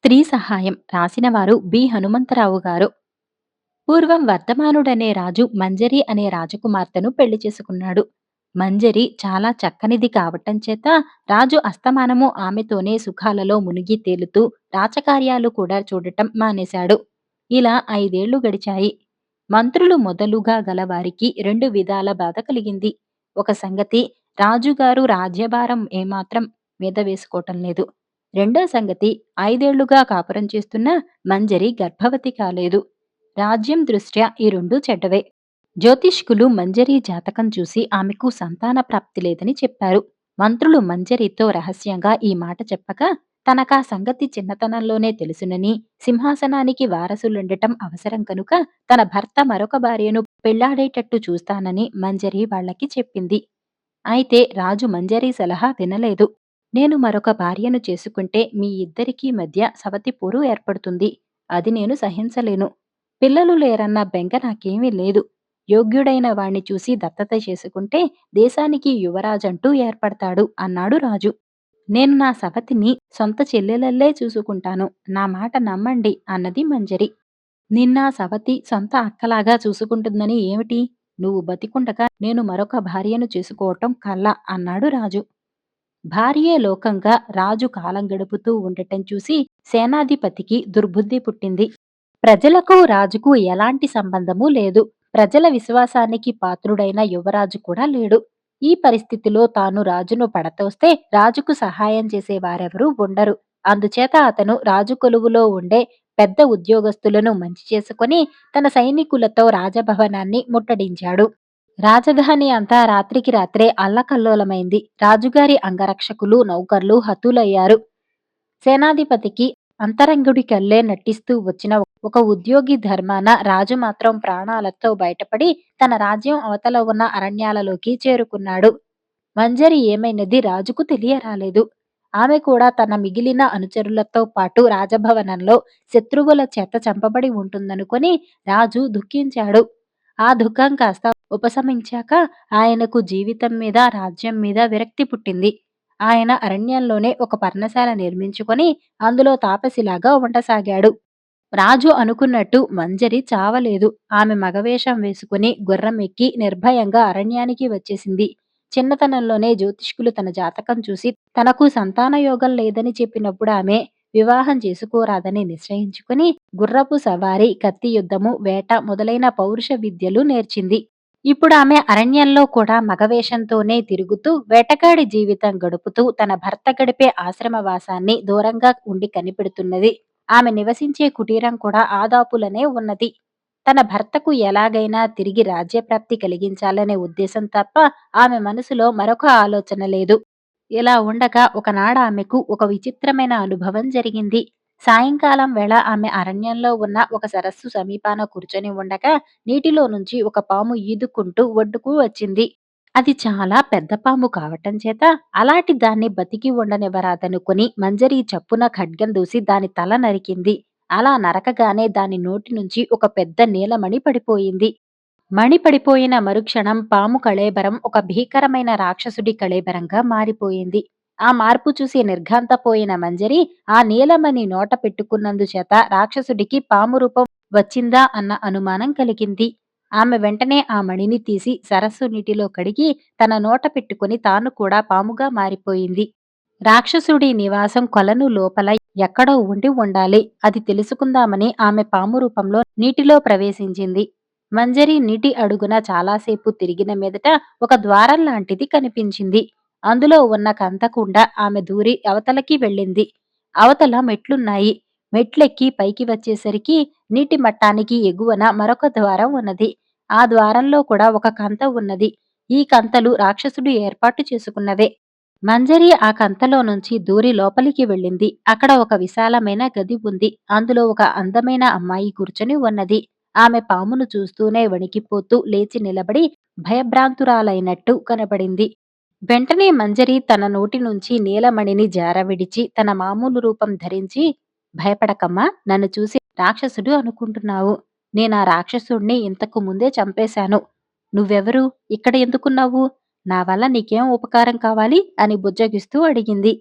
స్త్రీ సహాయం రాసినవారు బి హనుమంతరావు గారు. పూర్వం వర్ధమానుడనే రాజు మంజరి అనే రాజకుమార్తెను పెళ్లి చేసుకున్నాడు. మంజరి చాలా చక్కనిది కావటం చేత రాజు అస్తమానము ఆమెతోనే సుఖాలలో మునిగి తేలుతూ రాచకార్యాలు కూడా చూడటం మానేశాడు. ఇలా 5 ఏళ్లు గడిచాయి. మంత్రులు మొదలుగా గలవారికి 2 విధాల బాధ కలిగింది. ఒక సంగతి, రాజుగారు రాజ్యభారం ఏమాత్రం మీద వేసుకోవటం లేదు. రెండో సంగతి, 5 ఏళ్లుగా కాపురం చేస్తున్న మంజరి గర్భవతి కాలేదు. రాజ్యం దృష్ట్యా ఈ రెండూ చెడ్డవే. జ్యోతిష్కులు మంజరి జాతకం చూసి ఆమెకు సంతాన ప్రాప్తి లేదని చెప్పారు. మంత్రులు మంజరితో రహస్యంగా ఈ మాట చెప్పక, తనకా సంగతి చిన్నతనంలోనే తెలుసునని, సింహాసనానికి వారసులుండటం అవసరం కనుక తన భర్త మరొక భార్యను పెళ్లాడేటట్టు చూస్తానని మంజరి వాళ్ళకి చెప్పింది. అయితే రాజు మంజరి సలహా వినలేదు. నేను మరొక భార్యను చేసుకుంటే మీ ఇద్దరికీ మధ్య సవతి పోరు ఏర్పడుతుంది. అది నేను సహించలేను. పిల్లలు లేరన్న బెంగ నాకేమీ లేదు. యోగ్యుడైన వాణ్ణి చూసి దత్తత చేసుకుంటే దేశానికి యువరాజంటూ ఏర్పడతాడు అన్నాడు రాజు. నేను నా సవతిని సొంత చెల్లెలల్లే చూసుకుంటాను. నా మాట నమ్మండి అన్నది మంజరి. నిన్నా సవతి సొంత అక్కలాగా చూసుకుంటుందని ఏమిటి? నువ్వు బతికుండగా నేను మరొక భార్యను చేసుకోవటం కల్ల అన్నాడు రాజు. భార్యే లోకంగా రాజు కాలం గడుపుతూ ఉండటం చూసి సేనాధిపతికి దుర్బుద్ధి పుట్టింది. ప్రజలకు రాజుకు ఎలాంటి సంబంధమూ లేదు. ప్రజల విశ్వాసానికి పాత్రుడైన యువరాజు కూడా లేడు. ఈ పరిస్థితిలో తాను రాజును పడతోస్తే రాజుకు సహాయం చేసేవారెవరూ ఉండరు. అందుచేత అతను రాజు కొలువులో ఉండే పెద్ద ఉద్యోగస్తులను మంచి చేసుకొని తన సైనికులతో రాజభవనాన్ని ముట్టడించాడు. రాజధాని అంతా రాత్రికి రాత్రే అల్లకల్లోలమైంది. రాజుగారి అంగరక్షకులు, నౌకర్లు హతులయ్యారు. సేనాధిపతికి అంతరంగుడికల్లే నటిస్తూ వచ్చిన ఒక ఉద్యోగి ధర్మాన రాజు మాత్రం ప్రాణాలతో బయటపడి తన రాజ్యం అవతల ఉన్న అరణ్యాలలోకి చేరుకున్నాడు. మంజరి ఏమైనది రాజుకు తెలియరాలేదు. ఆమె కూడా తన మిగిలిన అనుచరులతో పాటు రాజభవనంలో శత్రువుల చేత చంపబడి ఉంటుందనుకొని రాజు దుఃఖించాడు. ఆ దుఃఖం కాస్త ఉపశమించాక ఆయనకు జీవితం మీద, రాజ్యం మీద విరక్తి పుట్టింది. ఆయన అరణ్యంలోనే ఒక పర్ణశాల నిర్మించుకొని అందులో తాపసిలాగా ఉండసాగాడు. రాజు అనుకున్నట్టు మంజరి చావలేదు. ఆమె మగవేషం వేసుకుని గుర్రం ఎక్కి నిర్భయంగా అరణ్యానికి వచ్చేసింది. చిన్నతనంలోనే జ్యోతిష్కులు తన జాతకం చూసి తనకు సంతానయోగం లేదని చెప్పినప్పుడు ఆమె వివాహం చేసుకోరాదని నిశ్చయించుకుని గుర్రపు సవారి, కత్తి యుద్ధము, వేట మొదలైన పౌరుష విద్యలు నేర్చింది. ఇప్పుడు ఆమె అరణ్యంలో కూడా మగవేషంతోనే తిరుగుతూ వేటగాడి జీవితం గడుపుతూ తన భర్త గడిపే ఆశ్రమవాసాన్ని దూరంగా ఉండి కనిపెడుతున్నది. ఆమె నివసించే కుటీరం కూడా ఆదాపులనే ఉన్నది. తన భర్తకు ఎలాగైనా తిరిగి రాజ్యప్రాప్తి కలిగించాలనే ఉద్దేశం తప్ప ఆమె మనసులో మరొక ఆలోచన లేదు. ఇలా ఉండగా ఒకనాడు ఆమెకు ఒక విచిత్రమైన అనుభవం జరిగింది. సాయంకాలం వేళ ఆమె అరణ్యంలో ఉన్న ఒక సరస్సు సమీపాన కూర్చొని ఉండగా నీటిలో నుంచి ఒక పాము ఈదుకుంటూ ఒడ్డుకు వచ్చింది. అది చాలా పెద్ద పాము కావటం చేత అలాంటి దాన్ని బతికి ఉండనివ్వరాదనుకుని మంజరి చప్పున ఖడ్గం దూసి దాని తల నరికింది. అలా నరకగానే దాని నోటి నుంచి ఒక పెద్ద నీలమణి పడిపోయింది. మణి పడిపోయిన మరుక్షణం పాము కళేబరం ఒక భీకరమైన రాక్షసుడి కళేబరంగా మారిపోయింది. ఆ మార్పు చూసి నిర్ఘాంతపోయిన మంజరి ఆ నీలమణి నోట పెట్టుకున్నందుచేత రాక్షసుడికి పాము రూపం వచ్చిందా అన్న అనుమానం కలిగింది. ఆమె వెంటనే ఆ మణిని తీసి సరస్సు నీటిలో కడిగి తన నోట పెట్టుకుని తాను కూడా పాముగా మారిపోయింది. రాక్షసుడి నివాసం కొలను లోపల ఎక్కడో ఉండి ఉండాలి. అది తెలుసుకుందామని ఆమె పాము రూపంలో నీటిలో ప్రవేశించింది. మంజరి నీటి అడుగున చాలాసేపు తిరిగిన మీదట ఒక ద్వారం లాంటిది కనిపించింది. అందులో ఉన్న కంతకుండా ఆమె దూరి అవతలకి వెళ్ళింది. అవతల మెట్లున్నాయి. మెట్లెక్కి పైకి వచ్చేసరికి నీటి మట్టానికి ఎగువన మరొక ద్వారం ఉన్నది. ఆ ద్వారంలో కూడా ఒక కంత ఉన్నది. ఈ కంతలు రాక్షసుడు ఏర్పాటు చేసుకున్నవే. మంజరి ఆ కంతలో నుంచి దూరి లోపలికి వెళ్ళింది. అక్కడ ఒక విశాలమైన గది ఉంది. అందులో ఒక అందమైన అమ్మాయి కూర్చొని ఉన్నది. ఆమె పామును చూస్తూనే వణికిపోతూ లేచి నిలబడి భయభ్రాంతురాలైనట్టు కనబడింది. వెంటనే మంజరి తన నోటి నుంచి నీలమణిని జారవిడిచి తన మామూలు రూపం ధరించి, భయపడకమ్మా, నన్ను చూసి రాక్షసుడు అనుకుంటున్నావు. నేనా రాక్షసుణ్ణి ఇంతకు ముందే చంపేశాను. నువ్వెవరు? ఇక్కడ ఎందుకున్నావు? నా వల్ల నీకేం ఉపకారం కావాలి అని బుజ్జగిస్తూ అడిగింది.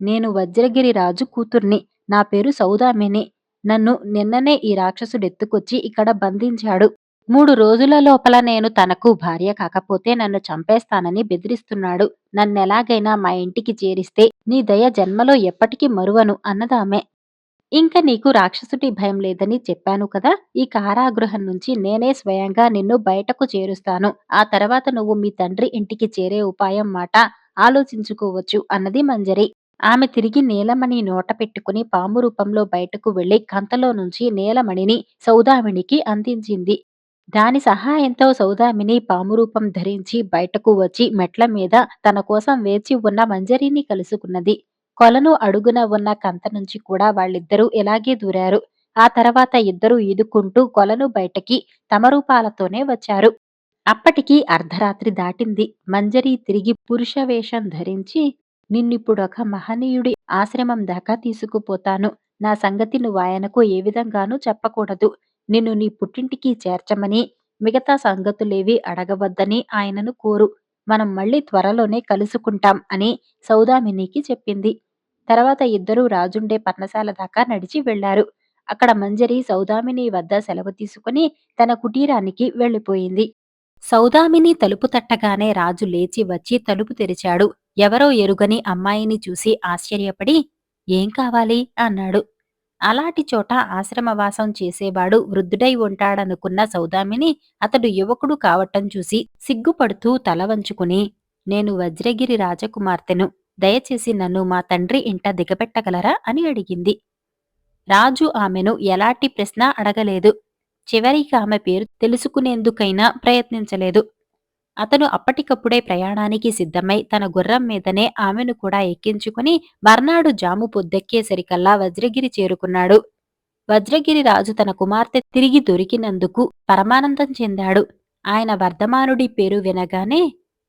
నేను వజ్రగిరి రాజు కూతుర్ని. నా పేరు సౌదామిని. నన్ను నిన్ననే ఈ రాక్షసుడెత్తుకొచ్చి ఇక్కడ బంధించాడు. 3 రోజుల లోపల నేను తనకు భార్య కాకపోతే నన్ను చంపేస్తానని బెదిరిస్తున్నాడు. నన్నెలాగైనా మా ఇంటికి చేరిస్తే నీ దయ జన్మలో ఎప్పటికీ మరువను అన్నదామె. ఇంక నీకు రాక్షసుడి భయం లేదని చెప్పాను కదా! ఈ కారాగృహం నుంచి నేనే స్వయంగా నిన్ను బయటకు చేరుస్తాను. ఆ తర్వాత నువ్వు మీ తండ్రి ఇంటికి చేరే ఉపాయం మాట ఆలోచించుకోవచ్చు అన్నది మంజరి. ఆమె తిరిగి నీలమణి నోట పెట్టుకుని పాము రూపంలో బయటకు వెళ్లి కంతలో నుంచి నీలమణిని సౌదామినికి అందించింది. దాని సహాయంతో సౌదామిని పాము రూపం ధరించి బయటకు వచ్చి మెట్ల మీద తన కోసం వేచి ఉన్న మంజరిని కలుసుకున్నది. కొలను అడుగున ఉన్న కంత నుంచి కూడా వాళ్ళిద్దరూ ఇలాగే దూరారు. ఆ తర్వాత ఇద్దరూ ఈదుకుంటూ కొలను బయటకి తమ రూపాలతోనే వచ్చారు. అప్పటికి అర్ధరాత్రి దాటింది. మంజరి తిరిగి పురుష వేషం ధరించి, నిన్నిప్పుడొక మహనీయుడి ఆశ్రమం దాకా తీసుకుపోతాను. నా సంగతి నువ్వాయనకు ఏ విధంగానూ చెప్పకూడదు. నిన్ను నీ పుట్టింటికి చేర్చమని, మిగతా సంగతులేవీ అడగవద్దని ఆయనను కోరు. మనం మళ్ళీ త్వరలోనే కలుసుకుంటాం అని సౌదామినికి చెప్పింది. తర్వాత ఇద్దరూ రాజుండే పర్ణశాల దాకా నడిచి వెళ్లారు. అక్కడ మంజరి సౌదామిని వద్ద సెలవు తీసుకుని తన కుటీరానికి వెళ్ళిపోయింది. సౌదామిని తలుపు తట్టగానే రాజు లేచి వచ్చి తలుపు తెరిచాడు. ఎవరో ఎరుగని అమ్మాయిని చూసి ఆశ్చర్యపడి, ఏం కావాలి అన్నాడు. అలాటి చోట ఆశ్రమవాసం చేసేవాడు వృద్ధుడై ఉంటాడనుకున్న సౌదామిని అతడు యువకుడు కావటం చూసి సిగ్గుపడుతూ తల వంచుకుని, నేను వజ్రగిరి రాజకుమార్తెను. దయచేసి నన్ను మా తండ్రి ఇంట దిగబెట్టగలరా అని అడిగింది. రాజు ఆమెను ఎలాంటి ప్రశ్న అడగలేదు. చివరికి ఆమె పేరు తెలుసుకునేందుకైనా ప్రయత్నించలేదు. అతను అప్పటికప్పుడే ప్రయాణానికి సిద్ధమై తన గుర్రం మీదనే ఆమెను కూడా ఎక్కించుకుని మర్నాడు జాము పొద్దెక్కేసరికల్లా వజ్రగిరి చేరుకున్నాడు. వజ్రగిరి రాజు తన కుమార్తె తిరిగి దొరికినందుకు పరమానందం చెందాడు. ఆయన వర్ధమానుడి పేరు వినగానే,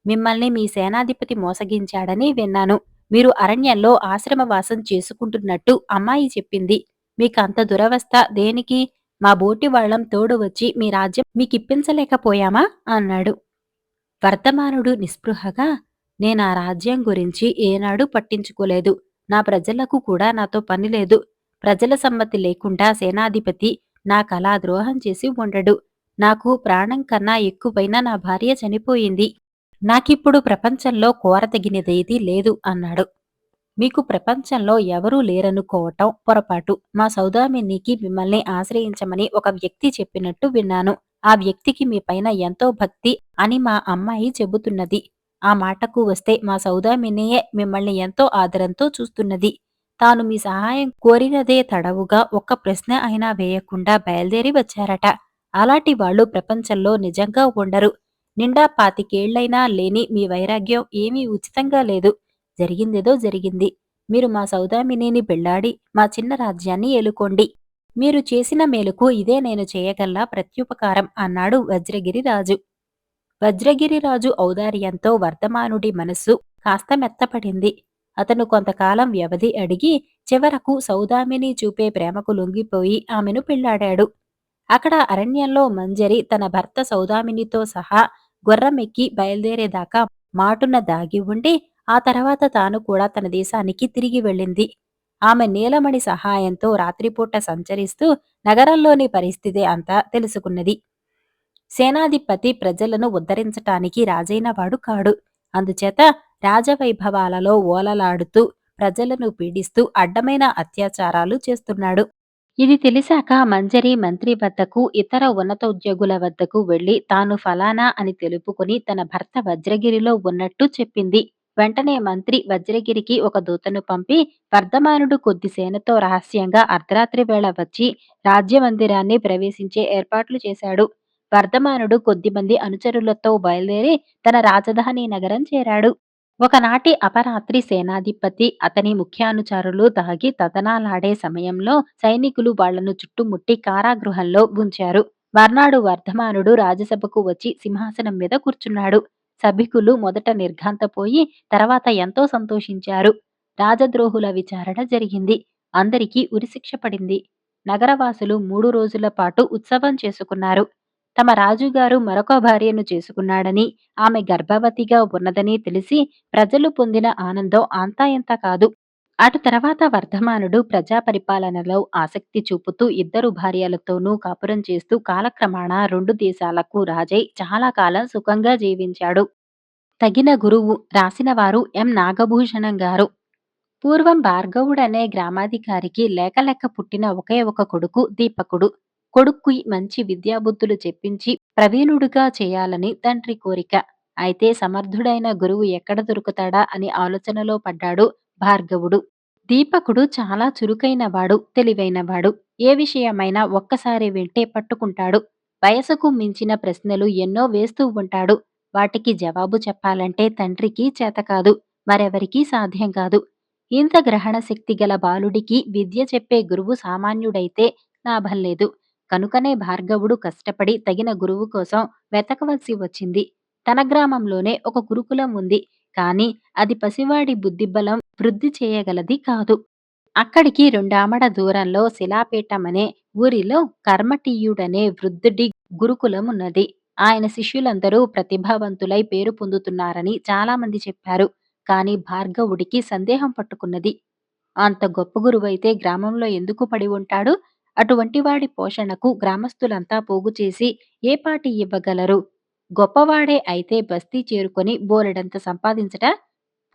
మిమ్మల్ని మీ సేనాధిపతి మోసగించాడని విన్నాను. మీరు అరణ్యంలో ఆశ్రమవాసం చేసుకుంటున్నట్టు అమ్మాయి చెప్పింది. మీకంత దురవస్థ దేనికి? మా బోటి వాళ్ళం తోడు వచ్చి మీ రాజ్యం మీకిప్పించలేకపోయామా అన్నాడు. వర్ధమానుడు నిస్పృహగా, నేనా రాజ్యం గురించి ఏనాడూ పట్టించుకోలేదు. నా ప్రజలకు కూడా నాతో పనిలేదు. ప్రజల సమ్మతి లేకుండా సేనాధిపతి నాకలా ద్రోహం చేసి ఉండడు. నాకు ప్రాణం కన్నా ఎక్కువైన నా భార్య చనిపోయింది. నాకిప్పుడు ప్రపంచంలో కోరతగినదేదీ లేదు అన్నాడు. మీకు ప్రపంచంలో ఎవరూ లేరనుకోవటం పొరపాటు. మా సౌదామినికి మిమ్మల్ని ఆశ్రయించమని ఒక వ్యక్తి చెప్పినట్టు విన్నాను. ఆ వ్యక్తికి మీపైన ఎంతో భక్తి అని మా అమ్మాయి చెబుతున్నది. ఆ మాటకు వస్తే మా సౌదామినియే మిమ్మల్ని ఎంతో ఆదరంతో చూస్తున్నది. తాను మీ సహాయం కోరినదే తడవుగా ఒక్క ప్రశ్న అయినా వేయకుండా బయలుదేరి వచ్చారట. అలాంటి వాళ్ళు ప్రపంచంలో నిజంగా ఉండరు. నిండా 25 లేని మీ వైరాగ్యం ఏమీ ఉచితంగా లేదు. జరిగిందేదో జరిగింది. మీరు మా సౌదామినిని పెళ్లాడి మా చిన్న రాజ్యాన్ని ఏలుకోండి. మీరు చేసిన మేలుకు ఇదే నేను చేయగల ప్రత్యుపకారం అన్నాడు వజ్రగిరిరాజు. వజ్రగిరిరాజు ఔదార్యంతో వర్ధమానుడి మనస్సు కాస్త మెత్తపడింది. అతను కొంతకాలం వ్యవధి అడిగి చివరకు సౌదామిని చూపే ప్రేమకు లొంగిపోయి ఆమెను పెళ్లాడాడు. అక్కడ అరణ్యంలో మంజరి తన భర్త సౌదామినితో సహా గుర్రమెక్కి బయలుదేరేదాకా మాటున దాగి ఉండి ఆ తర్వాత తాను కూడా తన దేశానికి తిరిగి వెళ్ళింది. ఆమె నీలమణి సహాయంతో రాత్రిపూట సంచరిస్తూ నగరంలోని పరిస్థితి అంతా తెలుసుకున్నది. సేనాధిపతి ప్రజలను ఉద్ధరించటానికి రాజైనవాడు కాడు. అందుచేత రాజవైభవాలలో ఓలలాడుతూ ప్రజలను పీడిస్తూ అడ్డమైన అత్యాచారాలు చేస్తున్నాడు. ఇది తెలిసాక మంజరి మంత్రి వద్దకు ఇతర ఉన్నతోద్యోగుల వద్దకు వెళ్లి తాను ఫలానా అని తెలుపుకుని తన భర్త వజ్రగిరిలో ఉన్నట్టు చెప్పింది. వెంటనే మంత్రి వజ్రగిరికి ఒక దూతను పంపి వర్ధమానుడు కొద్ది సేనతో రహస్యంగా అర్ధరాత్రి వేళ వచ్చి రాజ్యమందిరాన్ని ప్రవేశించే ఏర్పాట్లు చేశాడు. వర్ధమానుడు కొద్దిమంది అనుచరులతో బయలుదేరి తన రాజధాని నగరం చేరాడు. ఒకనాటి అపరాత్రి సేనాధిపతి అతని ముఖ్యానుచరులు తాగి తదనాలాడే సమయంలో సైనికులు వాళ్లను చుట్టుముట్టి కారాగృహంలో ఉంచారు. మర్నాడు వర్ధమానుడు రాజసభకు వచ్చి సింహాసనం మీద కూర్చున్నాడు. సభికులు మొదట నిర్ఘాంతపోయి తర్వాత ఎంతో సంతోషించారు. రాజద్రోహుల విచారణ జరిగింది. అందరికీ ఉరిశిక్ష పడింది. నగరవాసులు 3 రోజుల పాటు ఉత్సవం చేసుకున్నారు. తమ రాజుగారు మరొక భార్యను చేసుకున్నాడని, ఆమె గర్భవతిగా ఉన్నదని తెలిసి ప్రజలు పొందిన ఆనందం అంతా ఇంతా కాదు. అటు తర్వాత వర్ధమానుడు ప్రజా పరిపాలనలో ఆసక్తి చూపుతూ ఇద్దరు భార్యలతోనూ కాపురం చేస్తూ కాలక్రమాన రెండు దేశాలకు రాజై చాలా కాలం సుఖంగా జీవించాడు. తగిన గురువు రాసినవారు ఎం నాగభూషణం గారు. పూర్వం భార్గవుడనే గ్రామాధికారికి లేక లెక్క పుట్టిన ఒకే ఒక కొడుకు దీపకుడు. కొడుక్కి మంచి విద్యాబుద్ధులు చెప్పించి ప్రవీణుడిగా చేయాలని తండ్రి కోరిక. అయితే సమర్థుడైన గురువు ఎక్కడ దొరుకుతాడా అని ఆలోచనలో పడ్డాడు భార్గవుడు. దీపకుడు చాలా చురుకైనవాడు, తెలివైనవాడు. ఏ విషయమైనా ఒక్కసారి వింటే పట్టుకుంటాడు. వయసుకు మించిన ప్రశ్నలు ఎన్నో వేస్తూ ఉంటాడు. వాటికి జవాబు చెప్పాలంటే తండ్రికి చేతకాదు, మరెవరికీ సాధ్యం కాదు. ఇంత గ్రహణ శక్తి గల బాలుడికి విద్య చెప్పే గురువు సామాన్యుడైతే లాభం లేదు. కనుకనే భార్గవుడు కష్టపడి తగిన గురువు కోసం వెతకవలసి వచ్చింది. తన గ్రామంలోనే ఒక గురుకులం ఉంది. కాని అది పసివాడి బుద్ధిబలం వృద్ధి చేయగలది కాదు. అక్కడికి రెండామడ దూరంలో శిలాపీఠమనే ఊరిలో కర్మటీయుడనే వృద్ధుడి గురుకులం ఉన్నది. ఆయన శిష్యులందరూ ప్రతిభావంతులై పేరు పొందుతున్నారని చాలామంది చెప్పారు. కాని భార్గవుడికి సందేహం పట్టుకున్నది. అంత గొప్ప గురువైతే గ్రామంలో ఎందుకు పడి ఉంటాడు? అటువంటి వాడి పోషణకు గ్రామస్తులంతా పోగు చేసి ఏ పాటి ఇవ్వగలరు? గొప్పవాడే అయితే బస్తీ చేరుకొని బోలెడంత సంపాదించట.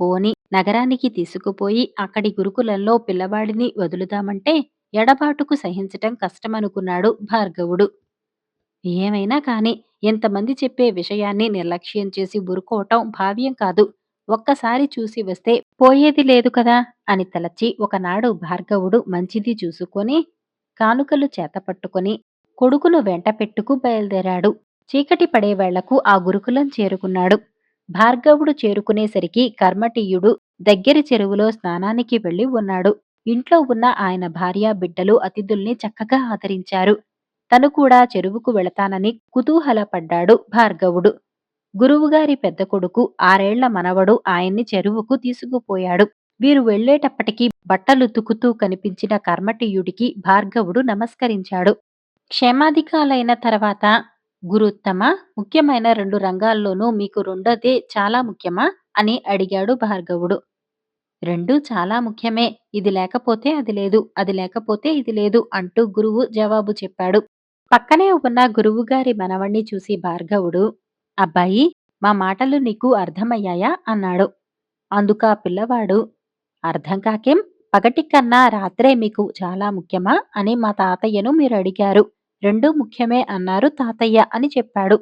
పోని నగరానికి తీసుకుపోయి అక్కడి గురుకులంలో పిల్లవాడిని వదులుదామంటే ఎడబాటుకు సహించటం కష్టమనుకున్నాడు భార్గవుడు. ఏమైనా కాని ఎంతమంది చెప్పే విషయాన్ని నిర్లక్ష్యం చేసి ఊరుకోవటం భావ్యం కాదు. ఒక్కసారి చూసి వస్తే పోయేది లేదు కదా అని తలచి ఒకనాడు భార్గవుడు మంచిది చూసుకొని కానుకలు చేతపట్టుకొని కొడుకును వెంట పెట్టుకు బయలుదేరాడు. చీకటి పడే వేళకు ఆ గురుకులం చేరుకున్నాడు. భార్గవుడు చేరుకునేసరికి కర్మటీయుడు దగ్గరి చెరువులో స్నానానికి వెళ్లి ఉన్నాడు. ఇంట్లో ఉన్న ఆయన భార్య బిడ్డలు అతిథుల్ని చక్కగా ఆదరించారు. తను కూడా చెరువుకు వెళతానని కుతూహలపడ్డాడు భార్గవుడు. గురువుగారి పెద్ద కొడుకు ఆరేళ్ల మనవడు ఆయన్ని చెరువుకు తీసుకుపోయాడు. వీరు వెళ్ళేటప్పటికి బట్టలుతుకుతూ కనిపించిన కర్మటీయుడికి భార్గవుడు నమస్కరించాడు. క్షేమాధికాలైన తర్వాత గురుత్తమ, ముఖ్యమైన 2 రంగాల్లోనూ మీకు రెండోదే చాలా ముఖ్యమా అని అడిగాడు భార్గవుడు. రెండూ చాలా ముఖ్యమే. ఇది లేకపోతే అది లేదు, అది లేకపోతే ఇది లేదు అంటూ గురువు జవాబు చెప్పాడు. పక్కనే ఉన్న గురువుగారి మనవణ్ణి చూసి భార్గవుడు, అబ్బాయి, మా మాటలు నీకు అర్థమయ్యాయా అన్నాడు. అందుకా పిల్లవాడు, అర్థం కాకేం, పగటి కన్నా రాత్రే మీకు చాలా ముఖ్యమా అని మా తాతయ్యను మీరు అడిగారు. రెండూ ముఖ్యమే అన్నారు తాతయ్య అని చెప్పాడు.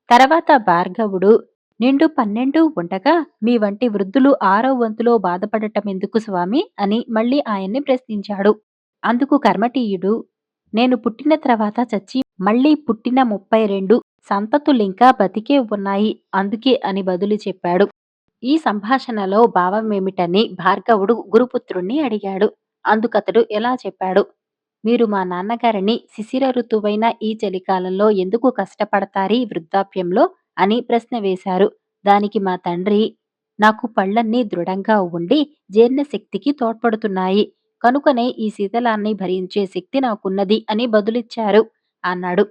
తర్వాత భార్గవుడు, నిండు 12 ఉండగా మీ వంటి వృద్ధులు 6వ వంతులో బాధపడటమెందుకు స్వామి అని మళ్ళీ ఆయన్ని ప్రశ్నించాడు. అందుకు కర్మటీయుడు, నేను పుట్టిన తర్వాత చచ్చి మళ్ళీ పుట్టిన 32 సంతతులింకా బతికే ఉన్నాయి అందుకే అని బదులు చెప్పాడు. ఈ సంభాషణలో భావమేమిటని భార్గవుడు గురుపుత్రుణ్ణి అడిగాడు. అందుకతడు ఎలా చెప్పాడు. మీరు మా నాన్నగారిని శిశిర ఋతువైన ఈ చలికాలంలో ఎందుకు కష్టపడతారీ వృద్ధాప్యంలో అని ప్రశ్న వేశారు. దానికి మా తండ్రి, నాకు పళ్ళన్నీ దృఢంగా ఉండి జీర్ణశక్తికి తోడ్పడుతున్నాయి. కనుకనే ఈ శీతలాన్ని భరించే శక్తి నాకున్నది అని బదులిచ్చారు అన్నాడు.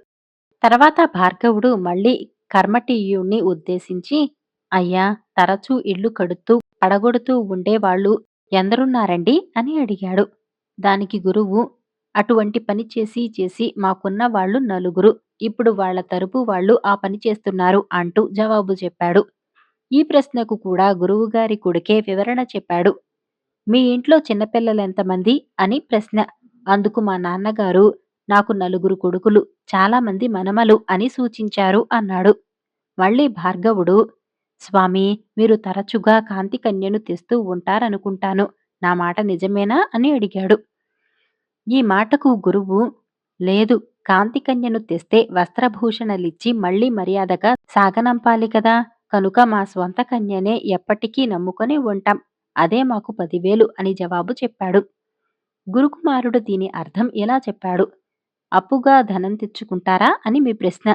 తర్వాత భార్గవుడు మళ్ళీ కర్మటీయుణ్ణి ఉద్దేశించి, అయ్యా, తరచూ ఇల్లు కడుతూ పడగొడుతూ ఉండేవాళ్ళు ఎందరున్నారండి అని అడిగాడు. దానికి గురువు, అటువంటి పని చేసి చేసి మాకున్న వాళ్ళు 4. ఇప్పుడు వాళ్ళ తరపు వాళ్ళు ఆ పని చేస్తున్నారు అంటూ జవాబు చెప్పాడు. ఈ ప్రశ్నకు కూడా గురువుగారి కొడుకే వివరణ చెప్పాడు. మీ ఇంట్లో చిన్నపిల్లలెంతమంది అని ప్రశ్న. అందుకు మా నాన్నగారు, నాకు 4 కొడుకులు, చాలా మంది మనమలు అని సూచించారు అన్నాడు. మళ్ళీ భార్గవుడు, స్వామీ, మీరు తరచుగా కాంతి కన్యను తెస్తూ ఉంటారనుకుంటాను. నా మాట నిజమేనా అని అడిగాడు. ఈ మాటకు గురువు, లేదు, కాంతికన్యను తెస్తే వస్త్రభూషణలిచ్చి మళ్ళీ మర్యాదగా సాగనంపాలి కదా, కనుక మా స్వంత కన్యనే ఎప్పటికీ నమ్ముకొని ఉంటాం. అదే మాకు 10,000 అని జవాబు చెప్పాడు. గురుకుమారుడు దీని అర్థం ఇలా చెప్పాడు. అప్పుగా ధనం తెచ్చుకుంటారా అని మీ ప్రశ్న.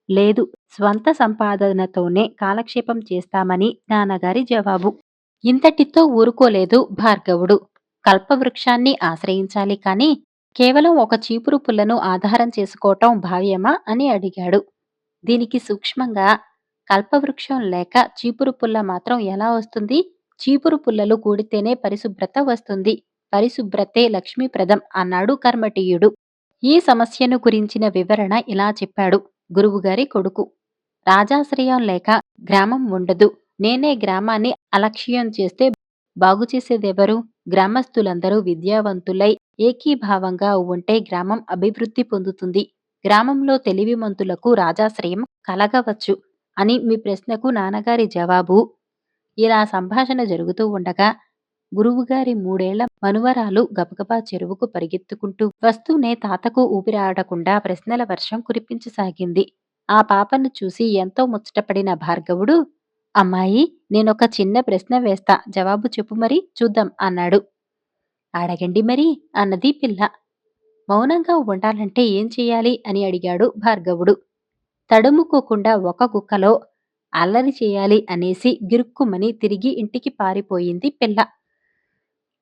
లేదు, స్వంత సంపాదనతోనే కాలక్షేపం చేస్తామని నాన్నగారి జవాబు. ఇంతటితో ఊరుకోలేదు భార్గవుడు. కల్పవృక్షాన్ని ఆశ్రయించాలి కాని కేవలం ఒక చీపురు పుల్లను ఆధారం చేసుకోవటం భావ్యమా అని అడిగాడు. దీనికి సూక్ష్మంగా, కల్పవృక్షం లేక చీపురు పుల్ల మాత్రం ఎలా వస్తుంది? చీపురు పుల్లలు కూడితేనే పరిశుభ్రత వస్తుంది. పరిశుభ్రతే లక్ష్మీప్రదం అన్నాడు కర్మటీయుడు. ఈ సమస్యను గురించిన వివరణ ఇలా చెప్పాడు. గురువుగారి కొడుకు: రాజాశ్రయం లేక గ్రామం ఉండదు. నేనే గ్రామాన్ని అలక్ష్యం చేస్తే బాగుచేసేదెవరు? గ్రామస్తులందరూ విద్యావంతులై ఏకీభావంగా ఉంటే గ్రామం అభివృద్ధి పొందుతుంది. గ్రామంలో తెలివిమంతులకు రాజాశ్రయం కలగవచ్చు అని మీ ప్రశ్నకు నాన్నగారి జవాబు. ఇలా సంభాషణ జరుగుతూ ఉండగా గురువుగారి మూడేళ్ల మనువరాలు గబగబా చెరువుకు పరిగెత్తుకుంటూ వస్తూనే తాతకు ఊపిరాడకుండా ప్రశ్నల వర్షం కురిపించసాగింది. ఆ పాపను చూసి ఎంతో ముచ్చటపడిన భార్గవుడు, అమ్మాయి, నేనొక చిన్న ప్రశ్న వేస్తా, జవాబు చెప్పు మరి చూద్దాం అన్నాడు. అడగండి మరి అన్నది పిల్ల. మౌనంగా ఉండాలంటే ఏం చెయ్యాలి అని అడిగాడు భార్గవుడు. తడుముకోకుండా ఒక గుక్కలో అల్లరి చేయాలి అనేసి గిరుక్కుమని తిరిగి ఇంటికి పారిపోయింది పిల్ల.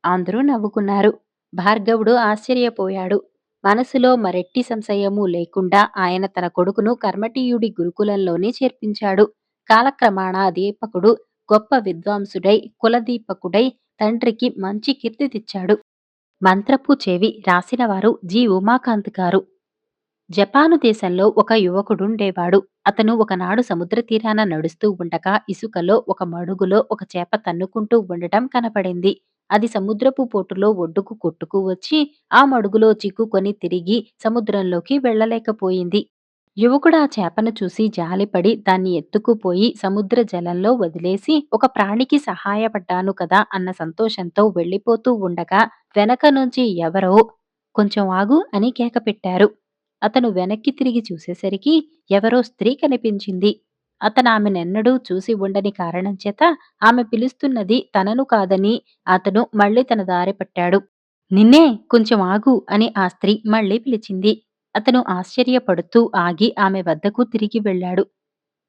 అందరూ నవ్వుకున్నారు. భార్గవుడు ఆశ్చర్యపోయాడు. మనసులో మరెట్టి సంశయమూ లేకుండా ఆయన తన కొడుకును కర్మటీయుడి గురుకులంలోనే చేర్పించాడు. కాలక్రమాన దీపకుడు గొప్ప విద్వాంసుడై కులదీపకుడై తండ్రికి మంచి కీర్తి తెచ్చాడు. మంత్రపు చెవి రాసినవారు జి. ఉమాకాంత్ గారు. జపాను దేశంలో ఒక యువకుడుండేవాడు. అతను ఒకనాడు సముద్ర తీరాన నడుస్తూ ఉండగా ఇసుకలో ఒక మడుగులో ఒక చేప తన్నుకుంటూ ఉండటం కనపడింది. అది సముద్రపు పోటులో ఒడ్డుకు కొట్టుకు వచ్చి ఆ మడుగులో చిక్కుకొని తిరిగి సముద్రంలోకి వెళ్ళలేకపోయింది. యువకుడు ఆ చేపను చూసి జాలిపడి దాన్ని ఎత్తుకుపోయి సముద్ర జలంలో వదిలేసి ఒక ప్రాణికి సహాయపడ్డాను కదా అన్న సంతోషంతో వెళ్ళిపోతూ ఉండగా వెనక నుంచి ఎవరో కొంచెం ఆగు అని కేక పెట్టారు. అతను వెనక్కి తిరిగి చూసేసరికి ఎవరో స్త్రీ కనిపించింది. అతను ఆమెనెన్నడూ చూసి ఉండని కారణం చేత ఆమె పిలుస్తున్నది తనను కాదని అతను మళ్ళీ తన దారి పట్టాడు. నిన్నే, కొంచెం ఆగు అని ఆ స్త్రీ మళ్ళీ పిలిచింది. అతను ఆశ్చర్యపడుతూ ఆగి ఆమె వద్దకు తిరిగి వెళ్ళాడు.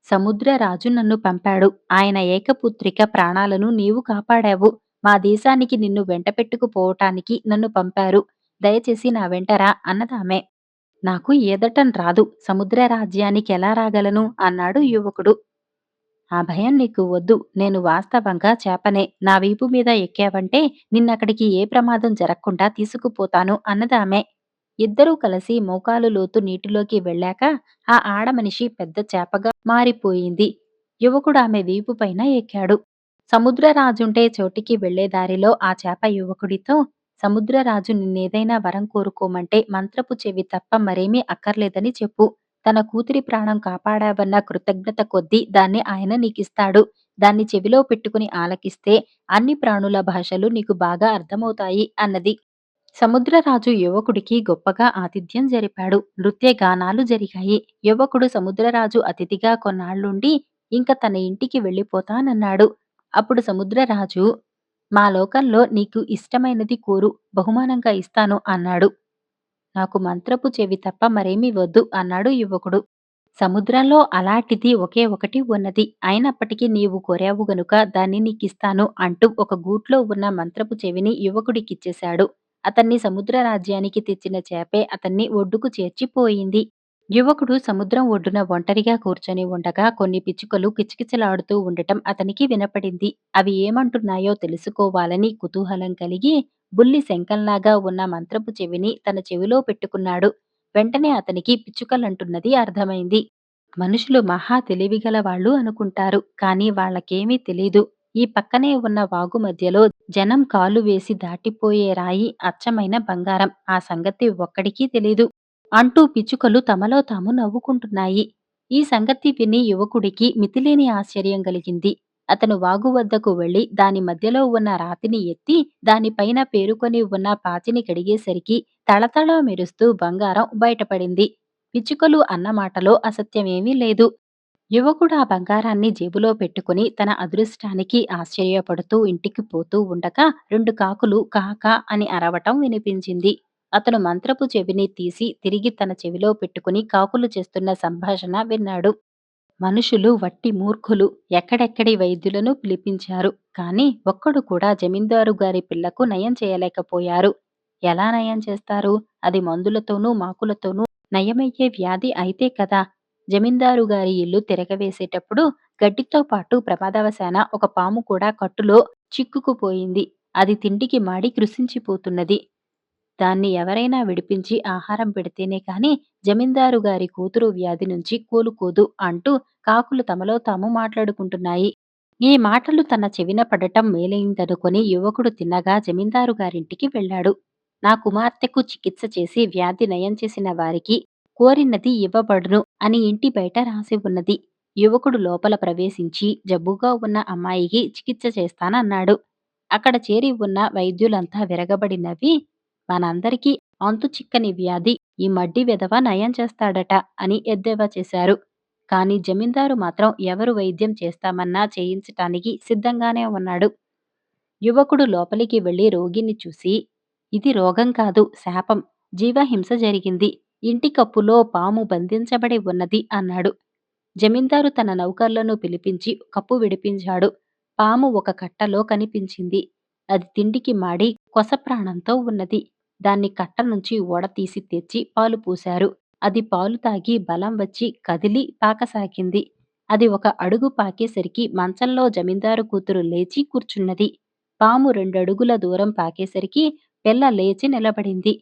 సముద్రరాజు నన్ను పంపాడు. ఆయన ఏకపుత్రిక ప్రాణాలను నీవు కాపాడావు. మా దేశానికి నిన్ను వెంటపెట్టుకుపోవటానికి నన్ను పంపారు. దయచేసి నా వెంటరా అన్నదామె. నాకు ఈదటం రాదు. సముద్ర రాజ్యానికెలా రాగలను అన్నాడు యువకుడు. ఆ భయం నీకు వద్దు. నేను వాస్తవంగా చేపనే. నా వీపు మీద ఎక్కావంటే నిన్నక్కడికి ఏ ప్రమాదం జరక్కుండా తీసుకుపోతాను అన్నదామె. ఇద్దరూ కలిసి మోకాలు లోతు నీటిలోకి వెళ్ళాక ఆ ఆడమనిషి పెద్ద చేపగా మారిపోయింది. యువకుడు ఆమె వీపు పైన ఎక్కాడు. సముద్రరాజుంటే చోటికి వెళ్లే దారిలో ఆ చేప యువకుడితో, సముద్రరాజు నిన్నేదైనా వరం కోరుకోమంటే మంత్రపు చెవి తప్ప మరేమీ అక్కర్లేదని చెప్పు. తన కూతురి ప్రాణం కాపాడావన్న కృతజ్ఞత కొద్దీ దాన్ని ఆయన నీకిస్తాడు. దాన్ని చెవిలో పెట్టుకుని ఆలకిస్తే అన్ని ప్రాణుల భాషలు నీకు బాగా అర్థమవుతాయి అన్నది. సముద్రరాజు యువకుడికి గొప్పగా ఆతిథ్యం జరిపాడు. నృత్యగానాలు జరిగాయి. యువకుడు సముద్రరాజు అతిథిగా కొన్నాళ్లుండి ఇంక తన ఇంటికి వెళ్ళిపోతానన్నాడు. అప్పుడు సముద్రరాజు, మా లోకంలో నీకు ఇష్టమైనది కోరు, బహుమానంగా ఇస్తాను అన్నాడు. నాకు మంత్రపు చెవి తప్ప మరేమీ వద్దు అన్నాడు యువకుడు. సముద్రంలో అలాంటిది ఒకే ఒకటి ఉన్నది. అయినప్పటికీ నీవు కోరావు గనుక దాన్ని నీకిస్తాను అంటూ ఒక గూట్లో ఉన్న మంత్రపు చెవిని యువకుడికిచ్చేశాడు. అతన్ని సముద్ర రాజ్యానికి తెచ్చిన చేపే అతన్ని ఒడ్డుకు చేర్చిపోయింది. యువకుడు సముద్రం ఒడ్డున ఒంటరిగా కూర్చొని ఉండగా కొన్ని పిచ్చుకలు కిచకిచలాడుతూ ఉండటం అతనికి వినపడింది. అవి ఏమంటున్నాయో తెలుసుకోవాలని కుతూహలం కలిగి బుల్లి శంఖంలాగా ఉన్న మంత్రపు చెవిని తన చెవిలో పెట్టుకున్నాడు. వెంటనే అతనికి పిచ్చుకలంటున్నది అర్థమైంది. మనుషులు మహా తెలివిగల వాళ్ళు అనుకుంటారు. కానీ వాళ్ళకేమీ తెలీదు. ఈ పక్కనే ఉన్న వాగు మధ్యలో జనం కాలు వేసి దాటిపోయే రాయి అచ్చమైన బంగారం. ఆ సంగతి ఒక్కడికీ తెలీదు అంటూ పిచ్చుకలు తమలో తాము నవ్వుకుంటున్నాయి. ఈ సంగతి విని యువకుడికి మితిలేని ఆశ్చర్యం కలిగింది. అతను వాగు వద్దకు వెళ్లి దాని మధ్యలో ఉన్న రాతిని ఎత్తి దానిపైన పేరుకొని ఉన్న పాచిని కడిగేసరికి తళతళ మెరుస్తూ బంగారం బయటపడింది. పిచ్చుకలు అన్న మాటలో అసత్యమేమీ లేదు. యువకుడు ఆ బంగారాన్ని జేబులో పెట్టుకుని తన అదృష్టానికి ఆశ్చర్యపడుతూ ఇంటికి పోతూ ఉండగా 2 కాకులు కాకా అని అరవటం వినిపించింది. అతను మంత్రపు చెవిని తీసి తిరిగి తన చెవిలో పెట్టుకుని కాకులు చేస్తున్న సంభాషణ విన్నాడు. మనుషులు వట్టి మూర్ఖులు. ఎక్కడెక్కడి వైద్యులను పిలిపించారు. కాని ఒక్కడు కూడా జమీందారు గారి పిల్లకు నయం చేయలేకపోయారు. ఎలా నయం చేస్తారు? అది మందులతోనూ మాకులతోనూ నయమయ్యే వ్యాధి అయితే కదా! జమీందారు గారి ఇల్లు తిరగవేసేటప్పుడు గడ్డితో పాటు ప్రమాదవశాన ఒక పాము కూడా కట్టులో చిక్కుకుపోయింది. అది తిండికి మాడి కృశించిపోతున్నది. దాన్ని ఎవరైనా విడిపించి ఆహారం పెడితేనే కాని జమీందారు గారి కూతురు వ్యాధి నుంచి కోలుకోదు అంటూ కాకులు తమలో తాము మాట్లాడుకుంటున్నాయి. ఈ మాటలు తన చెవిన పడటం మేలైందనుకొని యువకుడు తిన్నగా జమీందారు గారింటికి వెళ్ళాడు. నా కుమార్తెకు చికిత్స చేసి వ్యాధి నయం చేసిన వారికి కోరినది ఇవ్వబడును అని ఇంటి బయట రాసి ఉన్నది. యువకుడు లోపల ప్రవేశించి జబ్బుగా ఉన్న అమ్మాయికి చికిత్స చేస్తానన్నాడు. అక్కడ చేరి ఉన్న వైద్యులంతా విరగబడి నవ్వి, మనందరికీ అంతు చిక్కని వ్యాధి ఈ మడ్డి వెధవ నయం చేస్తాడట అని ఎద్దేవా చేశారు. కాని జమీందారు మాత్రం ఎవరు వైద్యం చేస్తామన్నా చేయించటానికి సిద్ధంగానే ఉన్నాడు. యువకుడు లోపలికి వెళ్లి రోగిని చూసి, ఇది రోగం కాదు, శాపం. జీవహింస జరిగింది. ఇంటి కప్పులో పాము బంధించబడి ఉన్నది అన్నాడు. జమీందారు తన నౌకర్లను పిలిపించి కప్పు విడిపించాడు. పాము ఒక కట్టలో కనిపించింది. అది తిండికి మాడి కొస ప్రాణంతో ఉన్నది. దాన్ని కట్ట నుంచి ఓడతీసి తెచ్చి పాలు పూశారు. అది పాలు తాగి బలం వచ్చి కదిలి పాకసాగింది. అది ఒక అడుగు పాకేసరికి మంచంలో జమీందారు కూతురు లేచి కూర్చున్నది. పాము 2 అడుగుల దూరం పాకేసరికి పిల్ల లేచి నిలబడింది.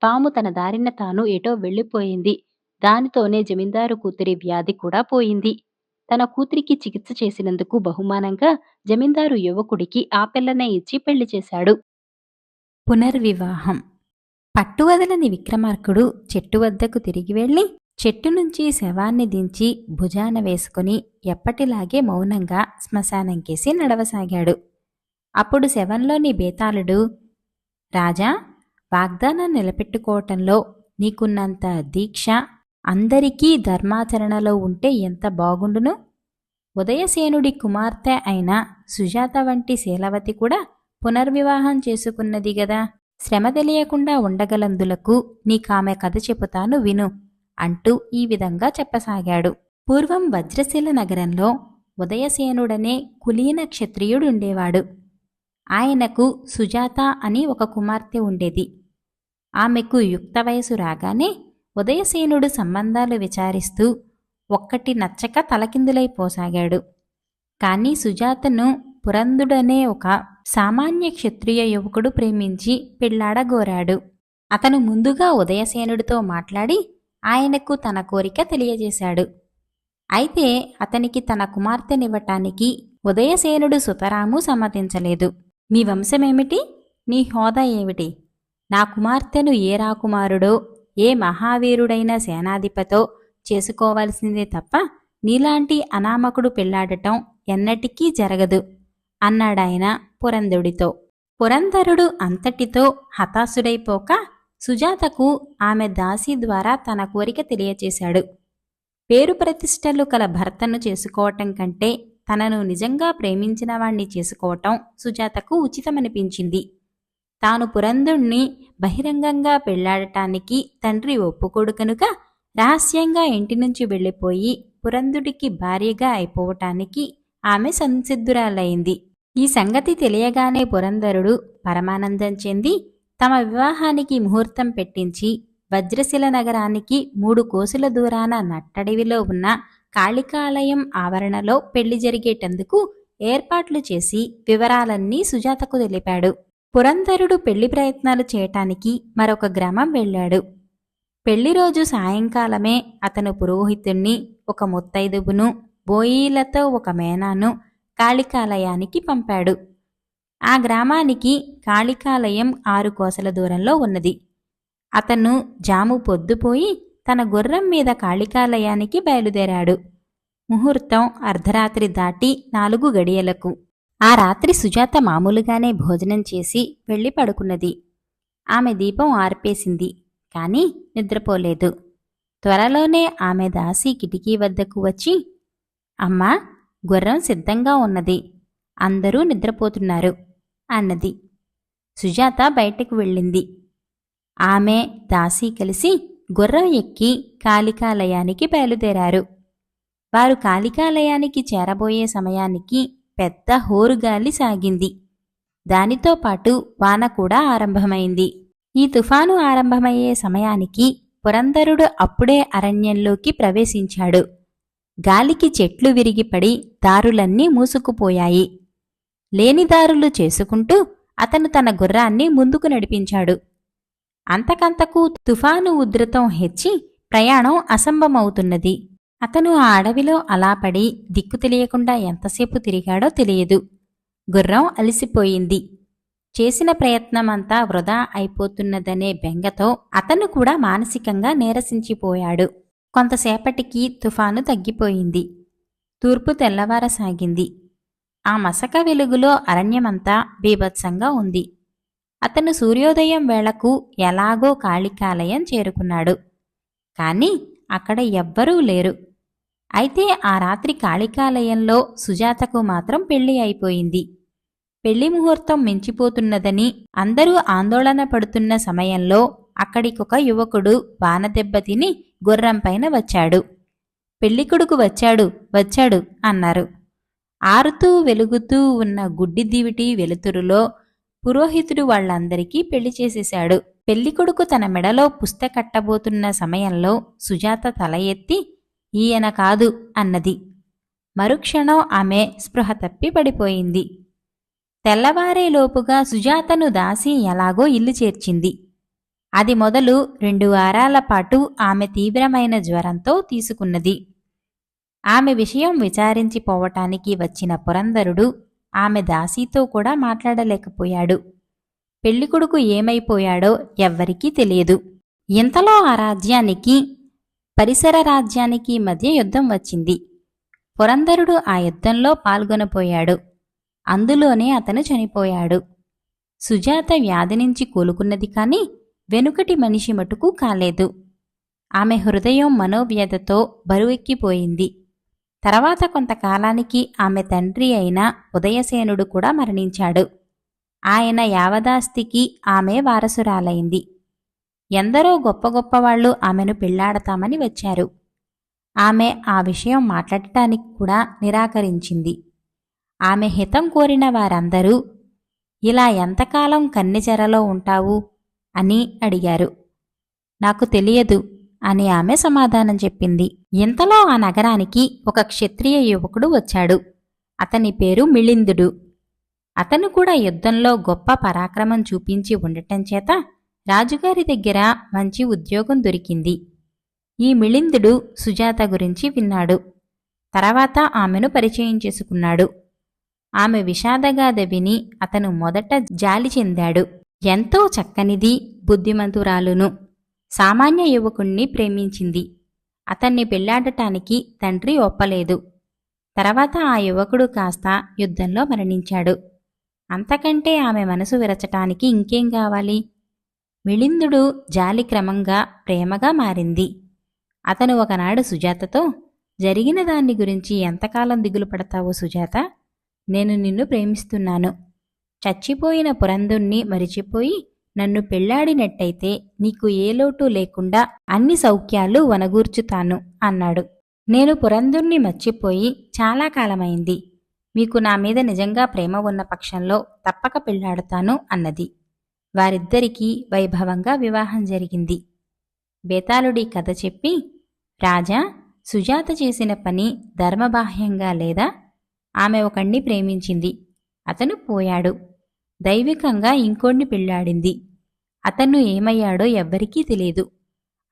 పాము తన దారిన తాను ఎటో వెళ్ళిపోయింది. దానితోనే జమీందారు కూతురి వ్యాధి కూడా పోయింది. తన కూతురికి చికిత్స చేసినందుకు బహుమానంగా జమీందారు యువకుడికి ఆ పిల్లనే ఇచ్చి పెళ్లి చేశాడు. పునర్వివాహం. పట్టువదలని విక్రమార్కుడు చెట్టు వద్దకు తిరిగి వెళ్ళి చెట్టు నుంచి శవాన్ని దించి భుజాన వేసుకుని ఎప్పటిలాగే మౌనంగా శ్మశానంకేసి నడవసాగాడు. అప్పుడు శవంలోని బేతాళుడు, రాజా, వాగ్దానం నిలబెట్టుకోవటంలో నీకున్నంత దీక్ష అందరికీ ధర్మాచరణలో ఉంటే ఎంత బాగుండును. ఉదయసేనుడి కుమార్తె అయిన సుజాత వంటి శీలవతి కూడా పునర్వివాహం చేసుకున్నది గదా. శ్రమ తెలియకుండా ఉండగలందులకు నీకామె కథ చెబుతాను విను అంటూ ఈ విధంగా చెప్పసాగాడు. పూర్వం వజ్రశిల నగరంలో ఉదయసేనుడనే కులీన క్షత్రియుడుండేవాడు. ఆయనకు సుజాత అని ఒక కుమార్తె ఉండేది. ఆమెకు యుక్త వయసు రాగానే ఉదయసేనుడు సంబంధాలు విచారిస్తూ ఒక్కటి నచ్చక తలకిందులైపోసాగాడు. కాని సుజాతను పురందుడనే ఒక సామాన్య క్షత్రియ యువకుడు ప్రేమించి పెళ్లాడగోరాడు. అతను ముందుగా ఉదయసేనుడితో మాట్లాడి ఆయనకు తన కోరిక తెలియజేశాడు. అయితే అతనికి తన కుమార్తెనివ్వటానికి ఉదయసేనుడు సుతరాము సమ్మతించలేదు. మీ వంశమేమిటి? నీ హోదా ఏమిటి? నా కుమార్తెను ఏ రాకుమారుడో ఏ మహావీరుడైన సేనాధిపతో చేసుకోవలసిందే తప్ప నీలాంటి అనామకుడు పెళ్లాడటం ఎన్నటికీ జరగదు అన్నాడాయన పురంధరుడితో. పురంధరుడు అంతటితో హతాశుడైపోక సుజాతకు ఆమె దాసి ద్వారా తన కోరిక తెలియచేశాడు. పేరు ప్రతిష్టలు కల భర్తను చేసుకోవటం కంటే తనను నిజంగా ప్రేమించిన వాణ్ణి చేసుకోవటం సుజాతకు ఉచితమనిపించింది. తాను పురంధరుణ్ణి బహిరంగంగా పెళ్లాడటానికి తండ్రి ఒప్పుకోడు కనుక రహస్యంగా ఇంటి నుంచి వెళ్ళిపోయి పురంధరుడికి భార్యగా అయిపోవటానికి ఆమె సంసిద్ధురాలైంది. ఈ సంగతి తెలియగానే పురంధరుడు పరమానందం చెంది తమ వివాహానికి ముహూర్తం పెట్టించి వజ్రశిల నగరానికి 3 కోసుల దూరాన నట్టడివిలో ఉన్న కాళికాలయం ఆవరణలో పెళ్లి జరిగేటందుకు ఏర్పాట్లు చేసి వివరాలన్నీ సుజాతకు తెలిపాడు. పురంధరుడు పెళ్లి ప్రయత్నాలు చేయటానికి మరొక గ్రామం వెళ్ళాడు. పెళ్లిరోజు సాయంకాలమే అతను పురోహితుణ్ణి, ఒక ముత్తైదువును, బోయీలతో ఒక మేనాను కాళికాలయానికి పంపాడు. ఆ గ్రామానికి కాళికాలయం 6 కోసల దూరంలో ఉన్నది. అతను జాము పొద్దుపోయి తన గుర్రం మీద కాళికాలయానికి బయలుదేరాడు. ముహూర్తం అర్ధరాత్రి దాటి 4 గడియలకు. ఆ రాత్రి సుజాత మామూలుగానే భోజనం చేసి వెళ్ళి పడుకున్నది. ఆమె దీపం ఆర్పేసింది, కాని నిద్రపోలేదు. త్వరలోనే ఆమె దాసి కిటికీ వద్దకు వచ్చి, అమ్మా, గుర్రం సిద్ధంగా ఉన్నది, అందరూ నిద్రపోతున్నారు అన్నది. సుజాత బయటకు వెళ్ళింది. ఆమె దాసి కలిసి గుర్రం ఎక్కి కాళికాలయానికి బయలుదేరారు. వారు కాళికాలయానికి చేరబోయే సమయానికి పెద్ద హోరుగాలి సాగింది. దానితో పాటు వాన కూడా ఆరంభమైంది. ఈ తుఫాను ఆరంభమయ్యే సమయానికి పురంధరుడు అప్పుడే అరణ్యంలోకి ప్రవేశించాడు. గాలికి చెట్లు విరిగిపడి దారులన్నీ మూసుకుపోయాయి. లేని దారులు చేసుకుంటూ అతను తన గుర్రాన్ని ముందుకు నడిపించాడు. అంతకంతకు తుఫాను ఉధృతం హెచ్చి ప్రయాణం అసంభవమవుతున్నది. అతను ఆ అడవిలో అలా పడి దిక్కు తెలియకుండా ఎంతసేపు తిరిగాడో తెలియదు. గుర్రం అలసిపోయింది. చేసిన ప్రయత్నమంతా వృధా అయిపోతున్నదనే బెంగతో అతను కూడా మానసికంగా నీరసించిపోయాడు. కొంతసేపటికి తుఫాను తగ్గిపోయింది. తూర్పు తెల్లవారసాగింది. ఆ మసక వెలుగులో అరణ్యమంతా బీభత్సంగా ఉంది. అతను సూర్యోదయం వేళకు ఎలాగో కాళికాలయం చేరుకున్నాడు. కాని అక్కడ ఎవ్వరూ లేరు. అయితే ఆ రాత్రి కాళికాలయంలో సుజాతకు మాత్రం పెళ్లి అయిపోయింది. పెళ్లి ముహూర్తం మించిపోతున్నదని అందరూ ఆందోళన పడుతున్న సమయంలో అక్కడికొక యువకుడు వానదెబ్బతిని గుర్రంపైన వచ్చాడు. పెళ్లికొడుకు వచ్చాడు వచ్చాడు అన్నారు. ఆరుతూ వెలుగుతూ ఉన్న గుడ్డి దివిటి వెలుతురులో పురోహితుడు వాళ్లందరికీ పెళ్లి చేసేశాడు. పెళ్లికొడుకు తన మెడలో పుస్త కట్టబోతున్న సమయంలో సుజాత తల ఎత్తి ఈయన కాదు అన్నది. మరుక్షణం ఆమె స్పృహ తప్పి పడిపోయింది. తెల్లవారేలోపుగా సుజాతను దాసి ఎలాగో ఇల్లు చేర్చింది. అది మొదలు 2 వారాల పాటు ఆమె తీవ్రమైన జ్వరంతో తీసుకున్నది. ఆమె విషయం విచారించిపోవటానికి వచ్చిన పురంధరుడు ఆమె దాసీతో కూడా మాట్లాడలేకపోయాడు. పెళ్లికొడుకు ఏమైపోయాడో ఎవ్వరికీ తెలియదు. ఇంతలో ఆ రాజ్యానికి పరిసర రాజ్యానికి మధ్య యుద్ధం వచ్చింది. పురంధరుడు ఆ యుద్ధంలో పాల్గొనపోయాడు. అందులోనే అతను చనిపోయాడు. సుజాత వ్యాధి నుంచి కోలుకున్నది కాని వెనుకటి మనిషి మటుకు కాలేదు. ఆమె హృదయం మనోవ్యధతో బరువెక్కిపోయింది. తర్వాత కొంతకాలానికి ఆమె తండ్రి అయిన ఉదయసేనుడు కూడా మరణించాడు. ఆయన యావదాస్తికి ఆమె వారసురాలైంది. ఎందరో గొప్ప గొప్పవాళ్లు ఆమెను పెళ్లాడతామని వచ్చారు. ఆమె ఆ విషయం మాట్లాడటానికి కూడా నిరాకరించింది. ఆమె హితం కోరిన వారందరూ ఇలా ఎంతకాలం కన్నెచెరలో ఉంటావు అని అడిగారు. నాకు తెలియదు అని ఆమె సమాధానం చెప్పింది. ఇంతలో ఆ నగరానికి ఒక క్షత్రియ యువకుడు వచ్చాడు. అతని పేరు మిళిందుడు. అతను కూడా యుద్ధంలో గొప్ప పరాక్రమం చూపించి ఉండటంచేత రాజుగారి దగ్గర మంచి ఉద్యోగం దొరికింది. ఈ మిళిందుడు సుజాత గురించి విన్నాడు. తర్వాత ఆమెను పరిచయం చేసుకున్నాడు. ఆమె విషాదగాథ విని అతను మొదట జాలి చెందాడు. ఎంతో చక్కనిది, బుద్ధిమంతురాలును, సామాన్య యువకుణ్ణి ప్రేమించింది. అతన్ని పెళ్లాడటానికి తండ్రి ఒప్పలేదు. తర్వాత ఆ యువకుడు కాస్త యుద్ధంలో మరణించాడు. అంతకంటే ఆమె మనసు విరచటానికి ఇంకేం కావాలి? మిళిందుడు జాలి క్రమంగా ప్రేమగా మారింది. అతను ఒకనాడు సుజాతతో, జరిగిన దాన్ని గురించి ఎంతకాలం దిగులు పడతావో సుజాత, నేను నిన్ను ప్రేమిస్తున్నాను. చచ్చిపోయిన పురంధుణ్ణి మరిచిపోయి నన్ను పెళ్లాడినట్టయితే నీకు ఏ లోటు లేకుండా అన్ని సౌఖ్యాలు వనగూర్చుతాను అన్నాడు. నేను పురంధుణ్ణి మర్చిపోయి చాలా కాలమైంది. మీకు నా మీద నిజంగా ప్రేమ ఉన్న పక్షంలో తప్పక పెళ్లాడుతాను అన్నది. వారిద్దరికీ వైభవంగా వివాహం జరిగింది. బేతాళుడి కథ చెప్పి, రాజా, సుజాత చేసిన పని ధర్మబాహ్యంగా లేదా? ఆమె ఒకణ్ణి ప్రేమించింది. అతను పోయాడు. దైవికంగా ఇంకోణ్ణి పెళ్లాడింది. అతను ఏమయ్యాడో ఎవ్వరికీ తెలియదు.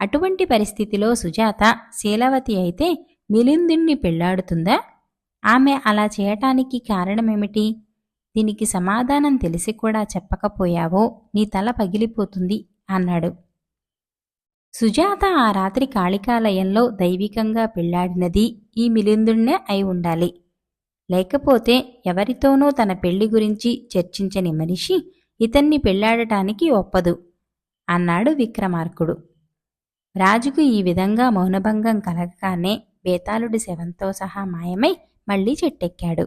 అటువంటి పరిస్థితిలో సుజాత శీలవతి అయితే మిళిందుణ్ణి పెళ్లాడుతుందా? ఆమె అలా చేయటానికి కారణమేమిటి? దీనికి సమాధానం తెలిసి కూడా చెప్పకపోయావో నీ తల పగిలిపోతుంది అన్నాడు. సుజాత ఆ రాత్రి కాళికాలయంలో దైవికంగా పెళ్లాడినది ఈ మిళిందుణ్ణే అయి ఉండాలి. లేకపోతే ఎవరితోనూ తన పెళ్లి గురించి చర్చించని మనిషి ఇతన్ని పెళ్లాడటానికి ఒప్పదు అన్నాడు విక్రమార్కుడు. రాజుకు ఈ విధంగా మౌనభంగం కలగగానే బేతాళుడి శవంతో సహా మాయమై మళ్లీ చెట్టెక్కాడు.